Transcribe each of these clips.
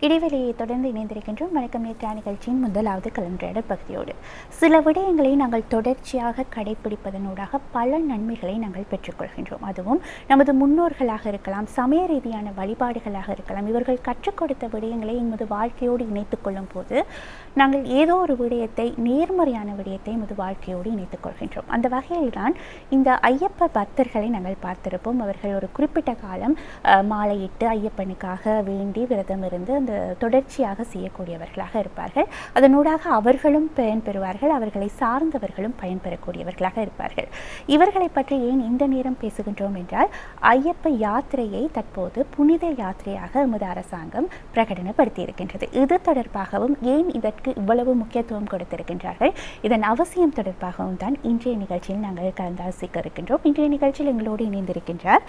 இடைவெளியை தொடர்ந்து இணைந்திருக்கின்றோம். வணக்கம் நேற்றைய நிகழ்ச்சியின் முதலாவது கலந்துரையாடல் பகுதியோடு சில விடயங்களை நாங்கள் தொடர்ச்சியாக கடைபிடிப்பதனூடாக பல நன்மைகளை நாங்கள் பெற்றுக்கொள்கின்றோம். அதுவும் நமது முன்னோர்களாக இருக்கலாம், சமய ரீதியான வழிபாடுகளாக இருக்கலாம். இவர்கள் கற்றுக் கொடுத்த விடயங்களை எமது வாழ்க்கையோடு இணைத்துக் கொள்ளும் போது நாங்கள் ஏதோ ஒரு விடயத்தை, நேர்மறையான விடயத்தை எமது வாழ்க்கையோடு இணைத்துக் கொள்கின்றோம். அந்த வகையில் தான் இந்த ஐயப்ப பக்தர்களை நாங்கள் பார்த்திருப்போம். அவர்கள் ஒரு குறிப்பிட்ட காலம் மாலையிட்டு ஐயப்பனுக்காக வேண்டி விரதம் இருந்து அந்த தொடர்ச்சியாக செய்யக்கூடியவர்களாக இருப்பார்கள். அதனூடாக அவர்களும் பயன்பெறுவார்கள், அவர்களை சார்ந்தவர்களும் பயன்பெறக்கூடியவர்களாக இருப்பார்கள். இவர்களை பற்றி ஏன் இந்த நேரம் பேசுகின்றோம் என்றால், ஐயப்ப யாத்திரையை தற்போது புனித யாத்திரையாக எமது அரசாங்கம் பிரகடனப்படுத்தி இருக்கின்றது. இது தொடர்பாகவும் ஏன் இதற்கு இவ்வளவு முக்கியத்துவம் கொடுத்திருக்கின்றார்கள், இதன் அவசியம் தொடர்பாகவும் தான் இன்றைய நிகழ்ச்சியில் நாங்கள் கலந்தாலோசிக்க இருக்கின்றோம். இன்றைய நிகழ்ச்சியில் எங்களோடு இணைந்திருக்கின்றார்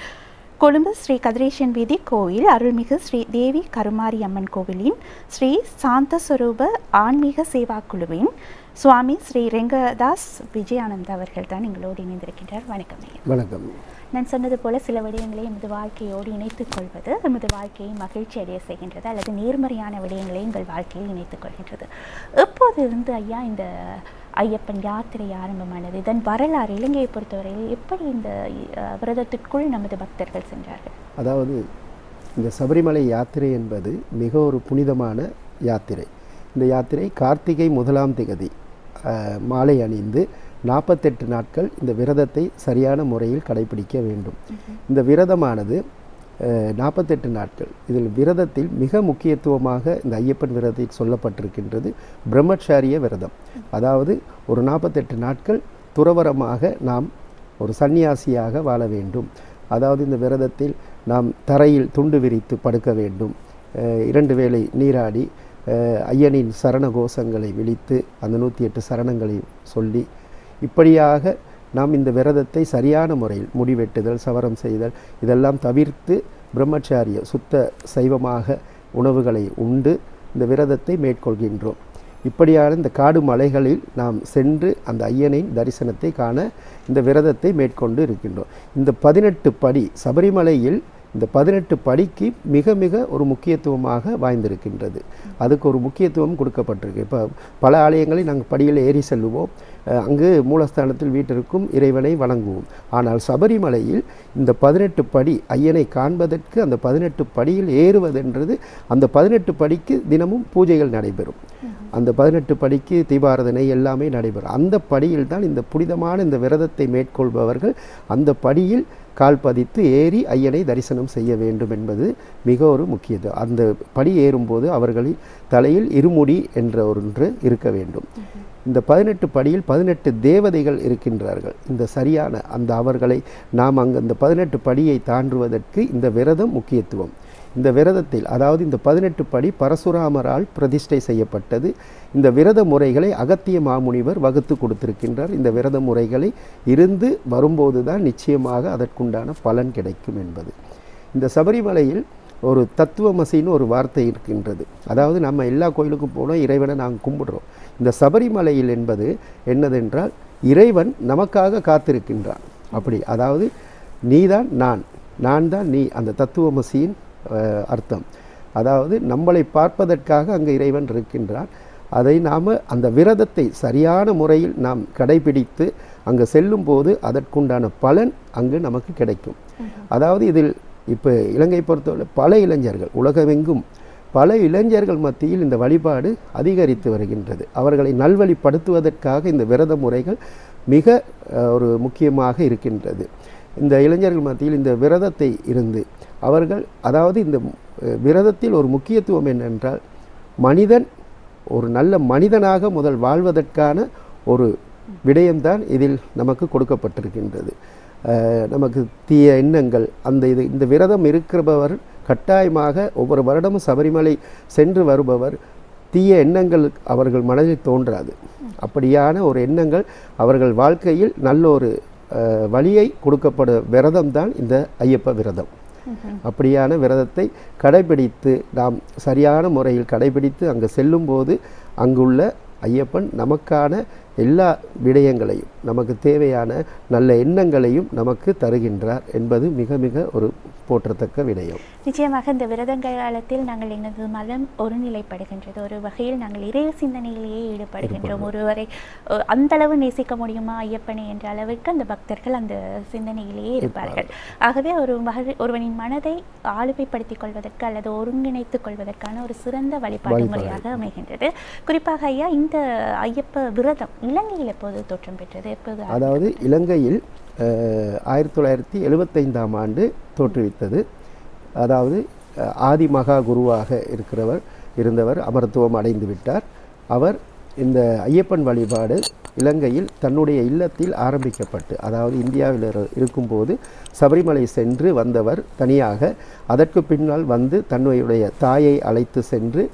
கொழும்பு ஸ்ரீ கதிரேசன் வீதி கோயில் அருள்மிகு ஸ்ரீ தேவி கருமாரி அம்மன் கோவிலின் ஸ்ரீ சாந்தஸ்வரூப ஆன்மீக சேவா குழுவின் சுவாமி ஸ்ரீ ரெங்கதாஸ் விஜயானந்த் அவர்கள் தான் எங்களோடு இணைந்திருக்கின்றார். வணக்கம். வணக்கம். நான் சொன்னது போல சில விடயங்களை எமது வாழ்க்கையோடு இணைத்துக் கொள்வது எமது வாழ்க்கையை மகிழ்ச்சி அடைய செய்கின்றது, அல்லது நேர்மறையான விடயங்களை எங்கள் வாழ்க்கையில் இணைத்துக் கொள்கின்றது. எப்போது இருந்து ஐயா இந்த ஐயப்பன் யாத்திரை ஆரம்பமானது? இதன் வரலாறு இலங்கையை பொறுத்தவரையில் எப்படி இந்த விரதத்திற்குள் நமது பக்தர்கள் சென்றார்கள்? அதாவது இந்த சபரிமலை யாத்திரை என்பது மிக ஒரு புனிதமான யாத்திரை. இந்த யாத்திரை கார்த்திகை 1ஆம் திகதி மாலை அணிந்து 48 நாட்கள் இந்த விரதத்தை சரியான முறையில் கடைபிடிக்க வேண்டும். இந்த விரதமானது 48 நாட்கள். இதில் விரதத்தில் மிக முக்கியத்துவமாக இந்த ஐயப்பன் விரதத்தில் சொல்லப்பட்டிருக்கின்றது பிரம்மச்சாரிய விரதம். அதாவது ஒரு 48 நாட்கள் துறவரமாக நாம் ஒரு சந்நியாசியாக வாழ வேண்டும். அதாவது இந்த விரதத்தில் நாம் தரையில் துண்டு விரித்து படுக்க வேண்டும். 2 வேளை நீராடி ஐயனின் சரண கோஷங்களை விழித்து அந்த 108 சரணங்களை சொல்லி இப்படியாக நாம் இந்த விரதத்தை சரியான முறையில் முடிவெட்டுதல், சவரம் செய்தல் இதெல்லாம் தவிர்த்து பிரம்மச்சாரிய சுத்த சைவமாக உணவுகளை உண்டு இந்த விரதத்தை மேற்கொள்கின்றோம். இப்படியான இந்த காடு மலைகளில் நாம் சென்று அந்த ஐயனின் தரிசனத்தை காண இந்த விரதத்தை மேற்கொண்டு இருக்கின்றோம். இந்த 18 படி சபரிமலையில் இந்த 18 படிக்கு மிக மிக ஒரு முக்கியத்துவமாக வாய்ந்திருக்கின்றது. அதுக்கு ஒரு முக்கியத்துவம் கொடுக்கப்பட்டிருக்கு. இப்போ பல ஆலயங்களில் நாங்கள் படியில் ஏறி செல்லுவோம், அங்கு மூலஸ்தானத்தில் வீட்டிற்கும் இறைவனை வணங்குவோம். ஆனால் சபரிமலையில் இந்த 18 படி ஐயனை காண்பதற்கு அந்த 18 படியில் ஏறுவதென்றது, அந்த 18 படிக்கு தினமும் பூஜைகள் நடைபெறும். அந்த 18 படிக்கு தீபாராதனை எல்லாமே நடைபெறும். அந்த படியில் தான் இந்த புனிதமான இந்த விரதத்தை மேற்கொள்பவர்கள் அந்த படியில் கால் பதித்து ஏறி ஐயனை தரிசனம் செய்ய வேண்டும் என்பது மிக ஒரு முக்கியத்துவம். அந்த படி ஏறும்போது அவர்களின் தலையில் இருமுடி என்ற ஒன்று இருக்க வேண்டும். இந்த 18 படியில் 18 தேவதைகள் இருக்கின்றார்கள். இந்த சரியான அந்த அவர்களை நாம் அங்கு அந்த 18 படியை தாண்டுவதற்கு இந்த விரதம் முக்கியத்துவம். இந்த விரதத்தில் அதாவது இந்த 18 படி பரசுராமரால் பிரதிஷ்டை செய்யப்பட்டது. இந்த விரத முறைகளை அகத்திய மாமுனிவர் வகுத்து கொடுத்திருக்கின்றார். இந்த விரத முறைகளை இருந்து வரும்போது தான் நிச்சயமாக அதற்குண்டான பலன் கிடைக்கும் என்பது. இந்த சபரிமலையில் ஒரு தத்துவமசின்னு ஒரு வார்த்தை இருக்கின்றது. அதாவது நம்ம எல்லா கோயிலுக்கும் போனோம், இறைவனை நாங்கள் கும்பிடுறோம். இந்த சபரிமலையில் என்பது என்னதென்றால், இறைவன் நமக்காக காத்திருக்கின்றான். அப்படி அதாவது நீதான் நான், நான் தான் நீ, அந்த தத்துவமசியின் அர்த்தம். அதாவது நம்மளை பார்ப்பதற்காக அங்கே இறைவன் இருக்கின்றான். அதை நாம் அந்த விரதத்தை சரியான முறையில் நாம் கடைபிடித்து அங்கே செல்லும் போது அதற்குண்டான பலன் அங்கு நமக்கு கிடைக்கும். அதாவது இதில் இப்போ இலங்கை பொறுத்தவரை பல இளைஞர்கள், உலகமெங்கும் பல இளைஞர்கள் மத்தியில் இந்த வழிபாடு அதிகரித்து வருகின்றது. அவர்களை நல்வழிப்படுத்துவதற்காக இந்த விரத முறைகள் மிக ஒரு முக்கியமாக இருக்கின்றது. இந்த இளைஞர்கள் மத்தியில் இந்த விரதத்தை இருந்து அவர்கள், அதாவது இந்த விரதத்தில் ஒரு முக்கியத்துவம் என்னென்றால், மனிதன் ஒரு நல்ல மனிதனாக முதல் வாழ்வதற்கான ஒரு விடயம்தான் இதில் நமக்கு கொடுக்கப்பட்டிருக்கின்றது. நமக்கு தீய எண்ணங்கள் அந்த இந்த விரதம் இருக்கிறவர் கட்டாயமாக ஒவ்வொரு வருடமும் சபரிமலை சென்று வருபவர் தீய எண்ணங்கள் அவர்கள் மனதில் தோன்றாது. அப்படியான ஒரு எண்ணங்கள் அவர்கள் வாழ்க்கையில் நல்ல ஒரு வழியை கொடுக்கப்படும் விரதம் தான் இந்த ஐயப்ப விரதம். அப்படியான விரதத்தை கடைபிடித்து நாம் சரியான முறையில் கடைபிடித்து அங்கு செல்லும்போது அங்குள்ள ஐயப்பன் நமக்கான எல்லா விடயங்களையும் நமக்கு தேவையான நல்ல எண்ணங்களையும் நமக்கு தருகின்றார் என்பது மிக மிக ஒரு போற்றத்தக்க விடயம். நிச்சயமாக இந்த விரதங்க காலத்தில் நாங்கள் எங்களது மதம் ஒருநிலைப்படுகின்றது. ஒரு வகையில் நாங்கள் இறைய சிந்தனையிலேயே ஈடுபடுகின்றோம். ஒருவரை அந்த அளவு நேசிக்க முடியுமா ஐயப்பனை என்ற அளவிற்கு அந்த பக்தர்கள் அந்த சிந்தனையிலேயே இருப்பார்கள். ஆகவே ஒருவனின் மனதை ஆளுமைப்படுத்திக் கொள்வதற்கு அல்லது ஒருங்கிணைத்துக் கொள்வதற்கான ஒரு சிறந்த வழிபாடு முறையாக அமைகின்றது. குறிப்பாக ஐயா, இந்த ஐயப்ப விரதம் இலங்கையில் எப்போது தோற்றம் பெற்றது? எப்போது? அதாவது இலங்கையில் 1975ஆம் ஆண்டு தோற்றுவித்தது. அதாவது ஆதி மகா குருவாக இருந்தவர் அமரத்துவம் அடைந்து விட்டார். அவர் இந்த ஐயப்பன் வழிபாடு இலங்கையில் தன்னுடைய இல்லத்தில் ஆரம்பிக்கப்பட்டு, அதாவது இந்தியாவில் இருக்கும்போது சபரிமலை சென்று வந்தவர் தனியாக, அதற்கு பின்னால் வந்து தன்னுடைய தாயை அழைத்து சென்று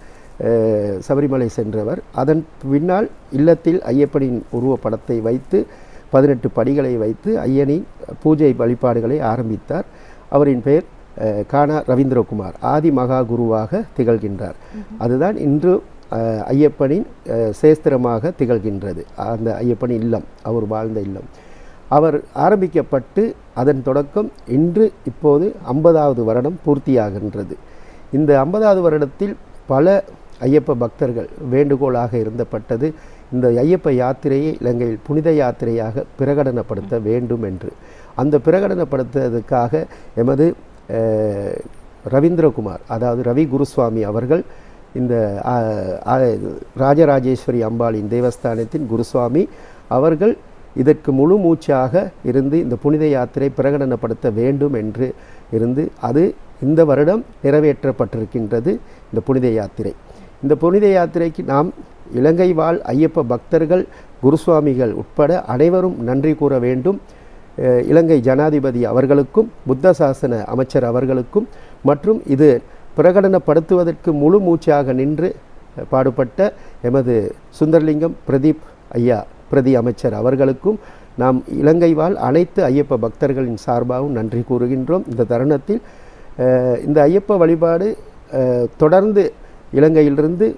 சபரிமலை சென்றவர். அதன் பின்னால் இல்லத்தில் ஐயப்பனின் உருவப்படத்தை வைத்து 18 படிகளை வைத்து ஐயனின் பூஜை வழிபாடுகளை ஆரம்பித்தார். அவரின் பெயர் கானா ரவீந்திரகுமார், ஆதி மகா குருவாக திகழ்கின்றார். அதுதான் இன்று ஐயப்பனின் சேஸ்திரமாக திகழ்கின்றது. அந்த ஐயப்பனின் இல்லம், அவர் வாழ்ந்த இல்லம். அவர் ஆரம்பிக்கப்பட்டு அதன் தொடக்கம் இன்று இப்போது 50வது வருடம் பூர்த்தியாகின்றது. இந்த 50வது வருடத்தில் பல ஐயப்ப பக்தர்கள் வேண்டுகோளாக இருந்தப்பட்டது இந்த ஐயப்ப யாத்திரையை இலங்கையில் புனித யாத்திரையாக பிரகடனப்படுத்த வேண்டும் என்று. அந்த பிரகடனப்படுத்துவதற்காக எமது ரவீந்திரகுமார், அதாவது ரவி குருசுவாமி அவர்கள், இந்த ராஜராஜேஸ்வரி அம்பாளின் தேவஸ்தானத்தின் குருசுவாமி அவர்கள் இதற்கு முழு மூச்சாக இருந்து இந்த புனித யாத்திரை பிரகடனப்படுத்த வேண்டும் என்று இருந்து அது இந்த வருடம் நிறைவேற்றப்பட்டிருக்கின்றது. இந்த புனித யாத்திரை, இந்த புனித யாத்திரைக்கு நாம் இலங்கை வாழ் ஐயப்ப பக்தர்கள், குருசுவாமிகள் உட்பட அனைவரும் நன்றி கூற வேண்டும். இலங்கை ஜனாதிபதி அவர்களுக்கும், புத்த சாசன அமைச்சர் அவர்களுக்கும், மற்றும் இது பிரகடனப்படுத்துவதற்கு முழு மூச்சாக நின்று பாடுபட்ட எமது சுந்தர்லிங்கம் பிரதீப் ஐயா பிரதி அமைச்சர் அவர்களுக்கும் நாம் இலங்கை வாழ் அனைத்து ஐயப்ப பக்தர்களின் சார்பாகவும் நன்றி கூறுகின்றோம். இந்த தருணத்தில் இந்த ஐயப்ப வழிபாடு தொடர்ந்து இலங்கையிலிருந்து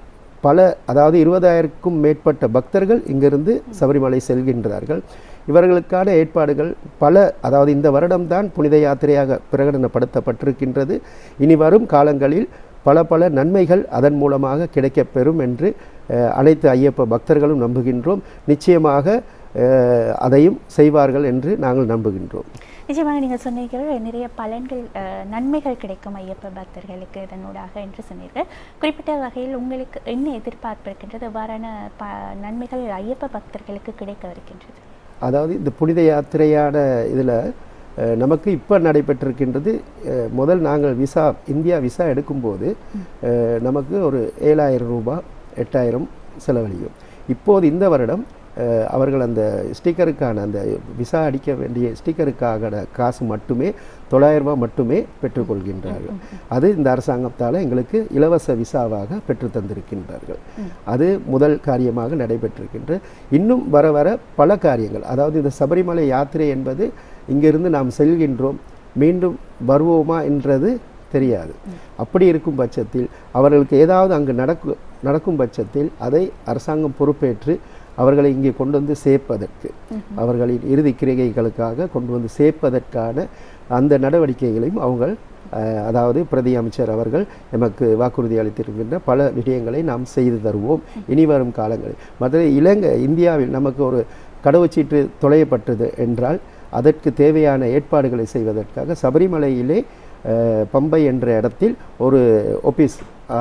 அதாவது 20,000க்கும் மேற்பட்ட பக்தர்கள் இங்கிருந்து சபரிமலை செல்கின்றார்கள். இவர்களுக்கான ஏற்பாடுகள் அதாவது இந்த வருடம்தான் புனித யாத்திரையாக பிரகடனப்படுத்தப்பட்டிருக்கின்றது. இனி வரும் காலங்களில் பல நன்மைகள் அதன் மூலமாக கிடைக்கப்பெறும் என்று அனைத்து ஐயப்ப பக்தர்களும் நம்புகின்றோம். நிச்சயமாக அதையும் செய்வார்கள் என்று நாங்கள் நம்புகின்றோம். நிச்சயமாக நீங்கள் சொன்னீர்கள் நிறைய பலன்கள், நன்மைகள் கிடைக்கும் ஐயப்ப பக்தர்களுக்கு இதனூடாக என்று சொன்னீர்கள். குறிப்பிட்ட வகையில் உங்களுக்கு என்ன எதிர்பார்ப்பு இருக்கின்றது? எவ்வாறான நன்மைகள் ஐயப்ப பக்தர்களுக்கு கிடைக்க இருக்கின்றது? அதாவது இந்த புனித யாத்திரையான இதில் நமக்கு இப்போ நடைபெற்றிருக்கின்றது. முதல் நாங்கள் இந்தியா விசா எடுக்கும்போது நமக்கு ஒரு 7,000 ரூபாய் 8,000 செலவழியும். இப்போது இந்த வருடம் அவர்கள் அந்த ஸ்டிக்கருக்கான அந்த விசா அடிக்க வேண்டிய ஸ்டிக்கருக்கான காசு மட்டுமே 9,000 ரூபாய் மட்டுமே பெற்றுக்கொள்கின்றார்கள். அது இந்த அரசாங்கத்தால் எங்களுக்கு இலவச விசாவாக பெற்று தந்திருக்கின்றார்கள். அது முதல் காரியமாக நடைபெற்றிருக்கின்ற. இன்னும் வர பல காரியங்கள், அதாவது இந்த சபரிமலை யாத்திரை என்பது இங்கிருந்து நாம் செல்கின்றோம், மீண்டும் வருவோமா என்றது தெரியாது. அப்படி இருக்கும் பட்சத்தில் அவர்களுக்கு ஏதாவது அங்கு நடக்கும் பட்சத்தில் அதை அரசாங்கம் பொறுப்பேற்று அவர்களை இங்கே கொண்டு வந்து சேர்ப்பதற்கு, அவர்களின் இறுதி கிரிகைகளுக்காக கொண்டு வந்து சேர்ப்பதற்கான அந்த நடவடிக்கைகளையும் அவங்க அதாவது பிரதி அமைச்சர் அவர்கள் எமக்கு வாக்குறுதி அளித்திருக்கின்ற பல விடயங்களை நாம் செய்து தருவோம் இனி வரும் காலங்களில். மற்ற இந்தியாவில் நமக்கு ஒரு கடவுச்சீட்டு தொலையப்பட்டது என்றால் அதற்கு தேவையான ஏற்பாடுகளை செய்வதற்காக சபரிமலையிலே பம்பை என்ற இடத்தில் ஒரு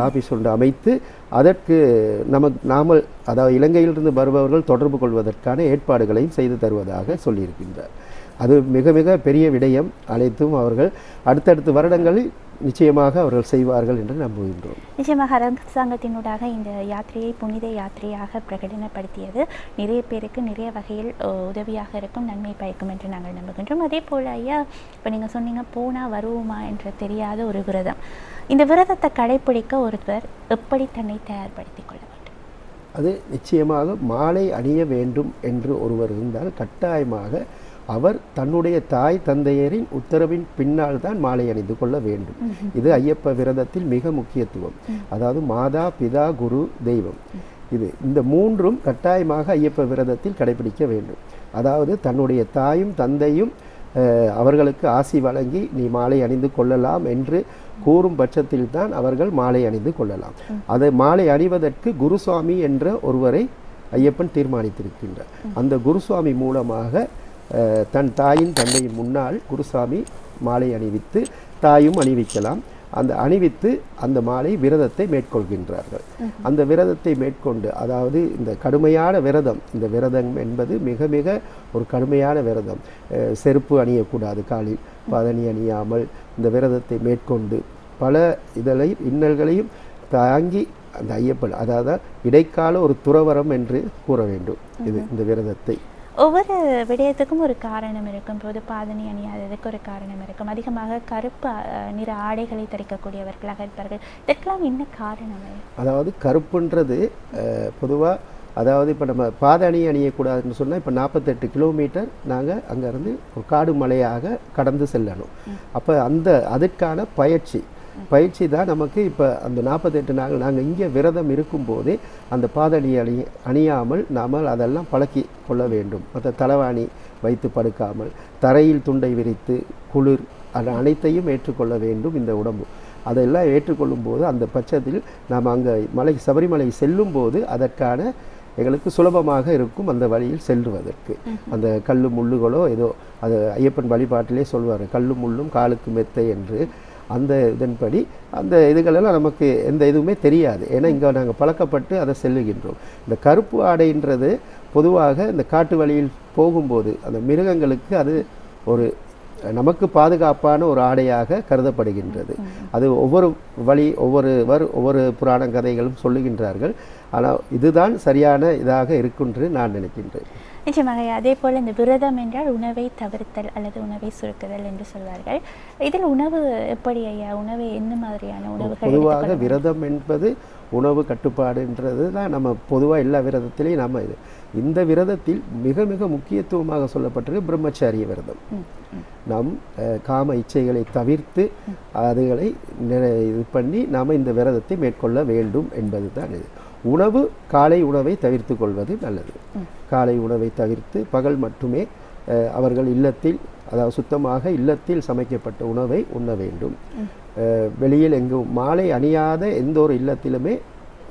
ஆபீஸ் ஒன்று அமைத்து அதற்கு நாமல் அதாவது இலங்கையிலிருந்து வருபவர்கள் தொடர்பு கொள்வதற்கான ஏற்பாடுகளையும் செய்து தருவதாக சொல்லியிருக்கின்றார். அது மிக மிக பெரிய விடயம். அனைத்தும் அவர்கள் அடுத்தடுத்த வருடங்களில் நிச்சயமாக அவர்கள் செய்வார்கள் என்று நம்புகின்றோம். நிச்சயமாக அரசாங்கத்தினூடாக இந்த யாத்திரையை புனித யாத்திரையாக பிரகடனப்படுத்தியது நிறைய பேருக்கு நிறைய வகையில் உதவியாக இருக்கும், நன்மை பயக்கும் என்று நாங்கள் நம்புகின்றோம். அதே போல் ஐயா, இப்போ நீங்கள் சொன்னீங்க போனால் வருவோமா என்று தெரியாத ஒரு விரதம். இந்த விரதத்தை கடைப்பிடிக்க ஒருவர் எப்படி தன்னை தயார்படுத்திக் கொள்ள வேண்டும்? அது நிச்சயமாக மாலை அணிய வேண்டும் என்று ஒருவர் இருந்தால் கட்டாயமாக அவர் தன்னுடைய தாய் தந்தையரின் உத்தரவின் பின்னால் தான் மாலை அணிந்து கொள்ள வேண்டும். இது ஐயப்ப விரதத்தில் மிக முக்கியத்துவம். அதாவது மாதா பிதா குரு தெய்வம் இந்த மூன்றும் கட்டாயமாக ஐயப்ப விரதத்தில் கடைபிடிக்க வேண்டும். அதாவது தன்னுடைய தாயும் தந்தையும் அவர்களுக்கு ஆசி வழங்கி நீ மாலை அணிந்து கொள்ளலாம் என்று கூறும் பட்சத்தில் தான் அவர்கள் மாலை அணிந்து கொள்ளலாம். அதை மாலை அணிவதற்கு குருசுவாமி என்ற ஒருவரை ஐயப்பன் தீர்மானித்திருக்கின்றார். அந்த குருசுவாமி மூலமாக தன் தாயின் தந்தையின் முன்னால் குருசாமி மாலை அணிவித்து தாயும் அணிவிக்கலாம். அந்த அணிவித்து அந்த மாலை விரதத்தை மேற்கொள்கின்றார்கள். அந்த விரதத்தை மேற்கொண்டு, அதாவது இந்த கடுமையான விரதம், இந்த விரதம் என்பது மிக மிக ஒரு கடுமையான விரதம். செருப்பு அணியக்கூடாது, காலில் பாதணி அணியாமல் இந்த விரதத்தை மேற்கொண்டு பல இன்னல்களையும் தாங்கி அந்த ஐயப்பன், அதாவது இடைக்கால ஒரு துறவரம் என்று கூற வேண்டும். இந்த விரதத்தை ஒவ்வொரு விடயத்துக்கும் ஒரு காரணம் இருக்கும். போது பாதணி அணியாததுக்கு ஒரு காரணம் இருக்கும். அதிகமாக கருப்பு நிற ஆடைகளை தரிக்கக்கூடியவர்களாக இருப்பார்கள். இதற்கெல்லாம் என்ன காரணம்? அதாவது கருப்புன்றது பொதுவாக, அதாவது இப்போ நம்ம பாதணி அணியக்கூடாதுன்னு சொன்னால், இப்போ 48 கிலோமீட்டர் நாங்கள் அங்கேருந்து ஒரு காடு மலையாக கடந்து செல்லணும். அப்போ அதற்கான பயிற்சி தான் நமக்கு. இப்போ அந்த 48 நாங்கள் இங்கே விரதம் இருக்கும்போதே அந்த பாதணி அணியாமல் நாம் அதெல்லாம் பழக்கி கொள்ள வேண்டும். மற்ற தலைவாணி வைத்து படுக்காமல் தரையில் துண்டை விரித்து குளிர் அனைத்தையும் ஏற்றுக்கொள்ள வேண்டும் இந்த உடம்பு. அதெல்லாம் ஏற்றுக்கொள்ளும் போது அந்த பட்சத்தில் நாம் அங்கே சபரிமலை செல்லும் போது அதற்கான எங்களுக்கு சுலபமாக இருக்கும் அந்த வழியில் செல்லுவதற்கு. அந்த கல்லு முள்ளுகளோ ஏதோ அது ஐயப்பன் வழிபாட்டிலே சொல்வார், கல்லு முள்ளும் காலுக்கு மெத்தை என்று. அந்த இதன்படி அந்த இதுகளெல்லாம் நமக்கு எந்த இதுவுமே தெரியாது. ஏன்னா இங்கே நாங்கள் பழக்கப்பட்டு அதை செல்லுகின்றோம். இந்த கருப்பு ஆடைன்றது பொதுவாக இந்த காட்டு வழியில் போகும்போது அந்த மிருகங்களுக்கு அது ஒரு நமக்கு பாதுகாப்பான ஒரு ஆடையாக கருதப்படுகின்றது. அது ஒவ்வொரு புராண கதைகளும் சொல்லுகின்றார்கள். ஆனால் இதுதான் சரியான இதாக இருக்குன்று நான் நினைக்கின்றேன். நிச்சயமாக. அதே போல் இந்த விரதம் என்றால் உணவை தவிர்த்தல் அல்லது உணவை சுருக்குதல் என்று சொல்வார்கள். இதில் உணவு எப்படி ஐயா? உணவை என்ன மாதிரியான உணவுகள்? பொதுவாக விரதம் என்பது உணவு கட்டுப்பாடுன்றது தான் நம்ம பொதுவாக எல்லா விரதத்திலையும் நம்ம இந்த விரதத்தில் மிக மிக முக்கியத்துவமாக சொல்லப்பட்டிருக்கு பிரம்மச்சாரிய விரதம். நாம் காம இச்சைகளை தவிர்த்து அதுகளை இது பண்ணி நாம் இந்த விரதத்தை மேற்கொள்ள வேண்டும் என்பது தான் இது. உணவு, காலை உணவை தவிர்த்து கொள்வது நல்லது. காலை உணவை தவிர்த்து பகல் மட்டுமே அவர்கள் இல்லத்தில், அதாவது சுத்தமாக இல்லத்தில் சமைக்கப்பட்ட உணவை உண்ண வேண்டும். வெளியில் எங்கும் மாலை அணியாத எந்த ஒரு இல்லத்திலுமே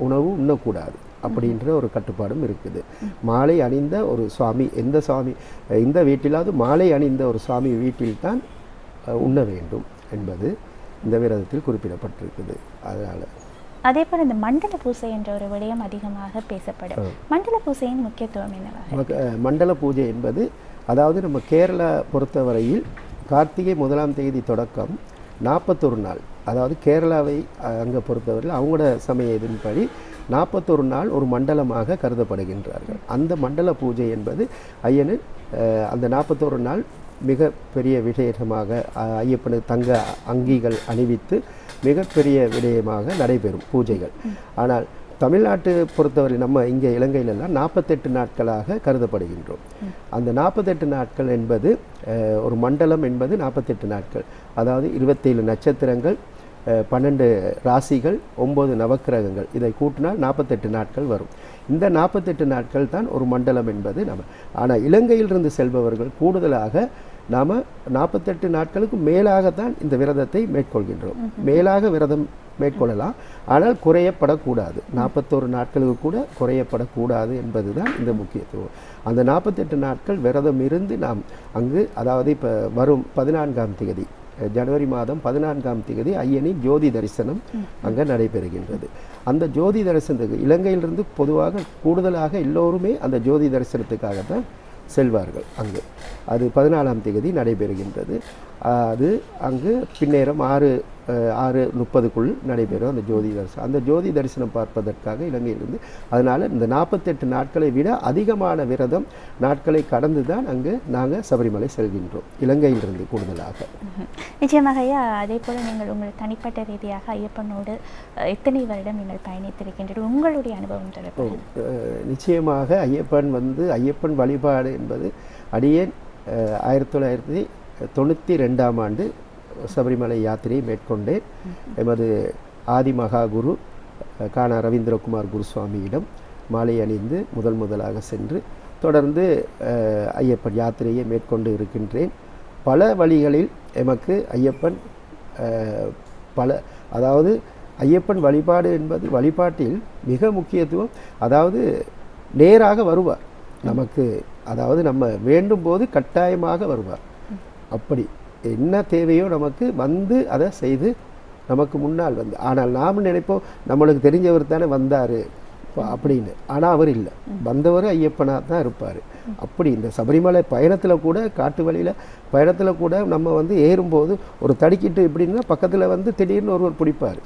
உணவு உண்ணக்கூடாது அப்படின்ற ஒரு கட்டுப்பாடும் இருக்குது. மாலை அணிந்த ஒரு சுவாமி, இந்த வீட்டிலாவது மாலை அணிந்த ஒரு சுவாமி வீட்டில்தான் உண்ண வேண்டும் என்பது இந்த விரதத்தில் குறிப்பிடப்பட்டிருக்குது. அதனால் அதே போல் இந்த மண்டல பூஜை என்ற ஒரு விடயம் அதிகமாக பேசப்படும். மண்டல பூஜையின் முக்கியத்துவம் என்னவாக? மண்டல பூஜை என்பது, அதாவது நம்ம கேரளா பொறுத்தவரையில் கார்த்திகை 1ஆம் தேதி தொடக்கம் 41 நாள், அதாவது கேரளாவை அங்கே பொறுத்தவரையில் அவங்களோட சமய இதன்படி 41 நாள் ஒரு மண்டலமாக கருதப்படுகின்றார்கள். அந்த மண்டல பூஜை என்பது ஐயனு அந்த 41 நாள் மிக பெரிய விசேஷமாக ஐயப்பனுக்கு தங்க அங்கிகள் அணிவித்து மிகப்பெரிய விடயமாக நடைபெறும் பூஜைகள். ஆனால் தமிழ்நாட்டு பொறுத்தவரை நம்ம இங்கே இலங்கையிலெல்லாம் 48 நாட்களாக கருதப்படுகின்றோம். அந்த 48 நாட்கள் என்பது ஒரு மண்டலம் என்பது 48 நாட்கள், அதாவது 27 நட்சத்திரங்கள், 12 ராசிகள், 9 நவக்கிரகங்கள், இதை கூட்டினால் 48 நாட்கள் வரும். இந்த 48 நாட்கள் தான் ஒரு மண்டலம் என்பது நம்ம. ஆனால் இலங்கையிலிருந்து செல்பவர்கள் கூடுதலாக நாம் 48 நாட்களுக்கு மேலாகத்தான் இந்த விரதத்தை மேற்கொள்கின்றோம். மேலாக விரதம் மேற்கொள்ளலாம், ஆனால் குறையப்படக்கூடாது. 41 நாட்களுக்கு கூட குறையப்படக்கூடாது என்பது தான் இந்த முக்கியத்துவம். அந்த 48 நாட்கள் விரதம் இருந்து நாம் அங்கு, அதாவது இப்போ வரும் 14ஆம் தேதி, ஜனவரி மாதம் 14ஆம் தேதி ஐயனின் ஜோதி தரிசனம் அங்கே நடைபெறுகின்றது. அந்த ஜோதி தரிசனத்துக்கு இலங்கையிலிருந்து பொதுவாக கூடுதலாக எல்லோருமே அந்த ஜோதி தரிசனத்துக்காகத்தான் செல்வார்கள் அங்கு. அது 14ஆம் தேதி நடைபெறுகின்றது. அது அங்கு பின்னேரம் 6:30க்குள் நடைபெறும் அந்த ஜோதி தரிசனம். அந்த ஜோதி தரிசனம் பார்ப்பதற்காக இலங்கையிலிருந்து, அதனால் இந்த 48 நாட்களை விட அதிகமான விரதம் நாட்களை கடந்து தான் அங்கு நாங்கள் சபரிமலை செல்கின்றோம், இலங்கையிலிருந்து கூடுதலாக. நிச்சயமாக ஐயா. அதே போல் நீங்கள் உங்கள் தனிப்பட்ட ரீதியாக ஐயப்பனோடு எத்தனை வருடம் நீங்கள் பயணித்திருக்கின்றீர்கள்? உங்களுடைய அனுபவம் தொடர்பு. நிச்சயமாக ஐயப்பன் வழிபாடு என்பது அடியேன் 1992ஆம் ஆண்டு சபரிமலை யாத்திரையை மேற்கொண்டேன். எமது ஆதி மகா குரு கானா ரவீந்திரகுமார் குருசுவாமியிடம் மாலை அணிந்து முதலாக சென்று தொடர்ந்து ஐயப்பன் யாத்திரையை மேற்கொண்டு இருக்கின்றேன். பல வழிகளில் எமக்கு ஐயப்பன் அதாவது ஐயப்பன் வழிபாடு என்பது வழிபாட்டில் மிக முக்கியத்துவம். அதாவது நேராக வருவார் நமக்கு, அதாவது நம்ம வேண்டும் போது கட்டாயமாக வருவார். அப்படி என்ன தேவையோ நமக்கு வந்து அதை செய்து நமக்கு முன்னால் வந்து, ஆனால் நாம் நினைப்போம் நம்மளுக்கு தெரிஞ்சவர் தானே வந்தார் அப்படின்னு. ஆனால் அவர் இல்லை, வந்தவர் ஐயப்பனாக தான் இருப்பார். அப்படி இந்த சபரிமலை பயணத்தில் கூட, காட்டு வழியில் பயணத்தில் கூட நம்ம வந்து ஏறும்போது ஒரு தடிக்கிட்டு இப்படின்னா பக்கத்தில் வந்து திடீர்னு ஒருவர் பிடிப்பார்.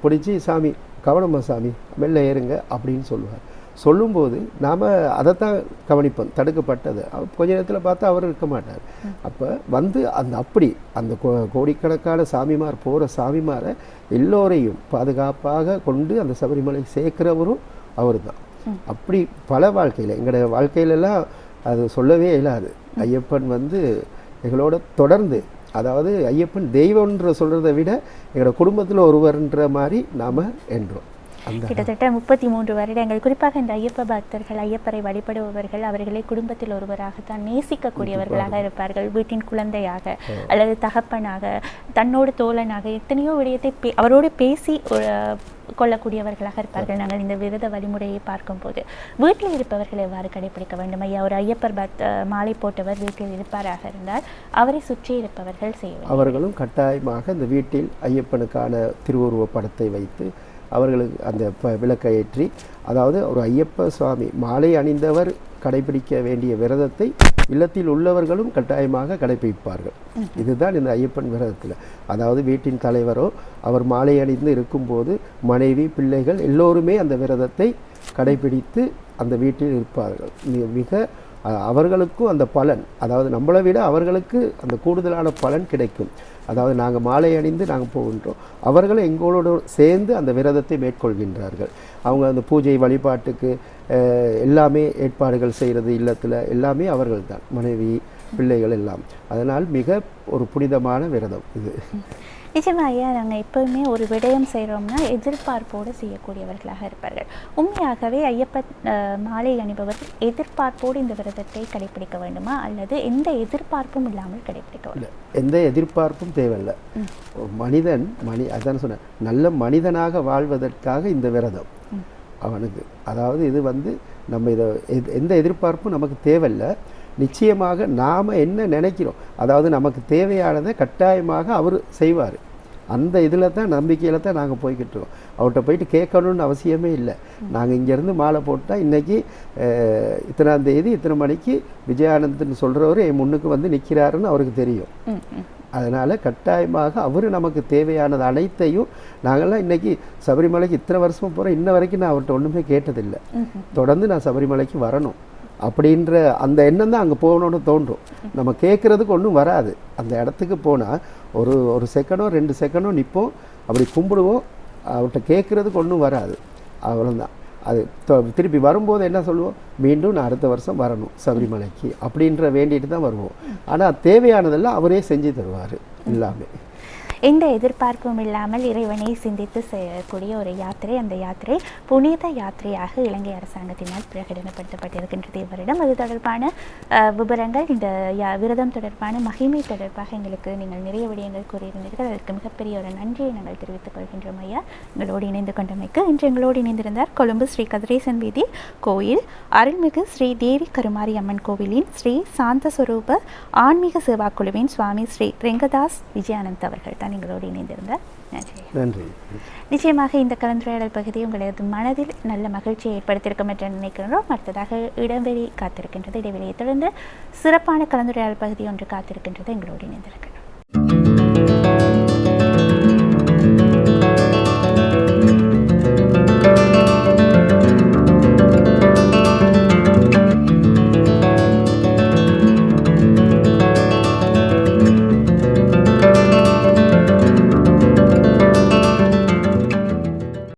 பிடிச்சி சாமி கவனமா சாமி மெல்ல ஏறுங்க அப்படின்னு சொல்லுவார். சொல்லும்போது நாம் அதைத்தான் கவனிப்போம், தடுக்கப்பட்டது. கொஞ்ச நேரத்தில் பார்த்தா அவர் இருக்க மாட்டார். அப்போ வந்து அந்த கோடிக்கணக்கான சாமிமார் போகிற சாமிமாரை எல்லோரையும் பாதுகாப்பாக கொண்டு அந்த சபரிமலை சேர்க்கிறவரும் அவர் தான். அப்படி பல வாழ்க்கையில், எங்களோட வாழ்க்கையிலலாம் அது சொல்லவே இயலாது. ஐயப்பன் வந்து எங்களோட தொடர்ந்து, அதாவது ஐயப்பன் தெய்வம்ன்ற சொல்கிறத விட எங்களோட குடும்பத்தில் ஒருவர்ன்ற மாதிரி நாம் என்றோம். கிட்டத்தட்ட 33 வருடங்கள், குறிப்பாக இந்த ஐயப்ப பக்தர்கள், ஐயப்பரை வழிபடுபவர்கள் அவர்களை குடும்பத்தில் ஒருவராகத்தான் நேசிக்கக்கூடியவர்களாக இருப்பார்கள். வீட்டின் குழந்தையாக அல்லது தகப்பனாக, தன்னோடு தோழனாக, எத்தனையோ விடயத்தை அவரோடு பேசி கொள்ளக்கூடியவர்களாக இருப்பார்கள். நாங்கள் இந்த விரத வழிமுறையை பார்க்கும்போது வீட்டில் இருப்பவர்கள் எவ்வாறு கடைபிடிக்க வேண்டும்? ஐயா, ஒரு ஐயப்பர் மாலை போட்டவர் வீட்டில் இருப்பாராக இருந்தால் அவரை சுற்றி இருப்பவர்கள் செய்வார்கள். அவர்களும் கட்டாயமாக இந்த வீட்டில் ஐயப்பனுக்கான திருவுருவ படத்தை வைத்து அவர்களுக்கு அந்த விளக்கை ஏற்றி, அதாவது ஒரு ஐயப்ப சுவாமி மாலை அணிந்தவர் கடைபிடிக்க வேண்டிய விரதத்தை இல்லத்தில் உள்ளவர்களும் கட்டாயமாக கடைபிடிப்பார்கள். இதுதான் இந்த ஐயப்பன் விரதத்தில். அதாவது வீட்டின் தலைவரோ அவர் மாலை அணிந்து இருக்கும்போது மனைவி பிள்ளைகள் எல்லோருமே அந்த விரதத்தை கடைபிடித்து அந்த வீட்டில் இருப்பார்கள். மிக அவர்களுக்கும் அந்த பலன், அதாவது நம்மளை விட அவர்களுக்கு அந்த கூடுதலான பலன் கிடைக்கும். அதாவது நாங்கள் மாலை அணிந்து நாங்கள் போகின்றோம், அவர்களும் எங்களோடு சேர்ந்து அந்த விரதத்தை மேற்கொள்கின்றார்கள். அவங்க அந்த பூஜை வழிபாட்டுக்கு எல்லாமே ஏற்பாடுகள் செய்கிறது இல்லத்தில் எல்லாமே அவர்கள் தான், மனைவி பிள்ளைகள் எல்லாம். அதனால் மிக ஒரு புனிதமான விரதம் இது. நிச்சயமாக ஐயா, நாங்கள் எப்போவுமே ஒரு விடயம் செய்கிறோம்னா எதிர்பார்ப்போடு செய்யக்கூடியவர்களாக இருப்பார்கள். உண்மையாகவே ஐயப்ப மாலை அணிபவர்கள் எதிர்பார்ப்போடு இந்த விரதத்தை கடைபிடிக்க வேண்டுமா, அல்லது எந்த எதிர்பார்ப்பும் இல்லாமல் கடைபிடிக்க வேண்டும்? எந்த எதிர்பார்ப்பும் தேவையில்லை. மனிதன் அதான் சொன்ன, நல்ல மனிதனாக வாழ்வதற்காக இந்த விரதம் அவனுக்கு. அதாவது இது வந்து நம்ம இதை எந்த எதிர்பார்ப்பும் நமக்கு தேவையில்லை. நிச்சயமாக நாம் என்ன நினைக்கிறோம், அதாவது நமக்கு தேவையானதை கட்டாயமாக அவர் செய்வார். அந்த இதில் தான், நம்பிக்கையில் தான் நாங்கள் போய்கிட்டு இருக்கோம். அவர்கிட்ட போயிட்டு கேட்கணுன்னு அவசியமே இல்லை. நாங்கள் இங்கேருந்து மாலை போட்டால் இன்றைக்கி இத்தனாம் தேதி இத்தனை மணிக்கு விஜயானந்தன் சொல்கிறவர் என் முன்னுக்கு வந்து நிற்கிறாருன்னு அவருக்கு தெரியும். அதனால் கட்டாயமாக அவர் நமக்கு தேவையானது அனைத்தையும், நாங்கள்லாம் இன்றைக்கி சபரிமலைக்கு இத்தனை வருஷமாக போகிறோம், இன்ன வரைக்கும் நான் அவர்கிட்ட ஒன்றுமே கேட்டதில்லை. தொடர்ந்து நான் சபரிமலைக்கு வரணும் அப்படின்ற அந்த எண்ணம் தான் அங்கே போகணுன்னு தோன்றும். நம்ம கேட்குறதுக்கு ஒன்றும் வராது. அந்த இடத்துக்கு போனால் ஒரு செகண்டோ 2 செகண்டோ நிற்போம், அப்படி கும்பிடுவோம், அவர்கிட்ட கேட்குறதுக்கு ஒன்றும் வராது. அவ்வளோதான். அது திருப்பி வரும்போது என்ன சொல்லுவோம், மீண்டும் நான் அடுத்த வருஷம் வரணும் சபரிமலைக்கு அப்படின்ற வேண்டிட்டு தான் வருவோம். ஆனால் தேவையானதெல்லாம் அவரே செஞ்சு தருவார் எல்லாமே. எந்த எதிர்பார்ப்பும் இல்லாமல் இறைவனை சிந்தித்து செய்யக்கூடிய ஒரு யாத்திரை. அந்த யாத்திரை புனித யாத்திரையாக இலங்கை அரசாங்கத்தினால் பிரகடனப்படுத்தப்பட்டிருக்கின்றது இவரிடம். அது தொடர்பான விவரங்கள், இந்த விரதம் தொடர்பான மகிமை தொடர்பாக எங்களுக்கு நீங்கள் நிறைய விடயங்கள் கூறியிருந்தீர்கள். அதற்கு மிகப்பெரிய ஒரு நன்றியை நாங்கள் தெரிவித்துக் கொள்கின்றோம் ஐயா, எங்களோடு இணைந்து கொண்டமைக்கு. இன்று எங்களோடு இணைந்திருந்தார் கொழும்பு ஸ்ரீ கதிரேசன் வீதி கோயில் அருள்மிகு ஸ்ரீ தேவி கருமாரி அம்மன் கோவிலின் ஸ்ரீ சாந்தஸ்வரூப ஆன்மீக சேவா குழுவின் சுவாமி ஸ்ரீ ரெங்கதாஸ் விஜயானந்த் அவர்கள் தான் எங்களோடு இணைந்திருந்தார். நன்றி. நிச்சயமாக இந்த கலந்துரையாடல் பகுதி உங்களது மனதில் நல்ல மகிழ்ச்சியை ஏற்படுத்தியிருக்கும் என்று நினைக்கிறோம். அடுத்ததாக இடைவெளி காத்திருக்கின்றது. இடைவெளியை தொடர்ந்து சிறப்பான கலந்துரையாடல் பகுதி ஒன்று காத்திருக்கின்றது. எங்களோடு இணைந்திருக்கிறது.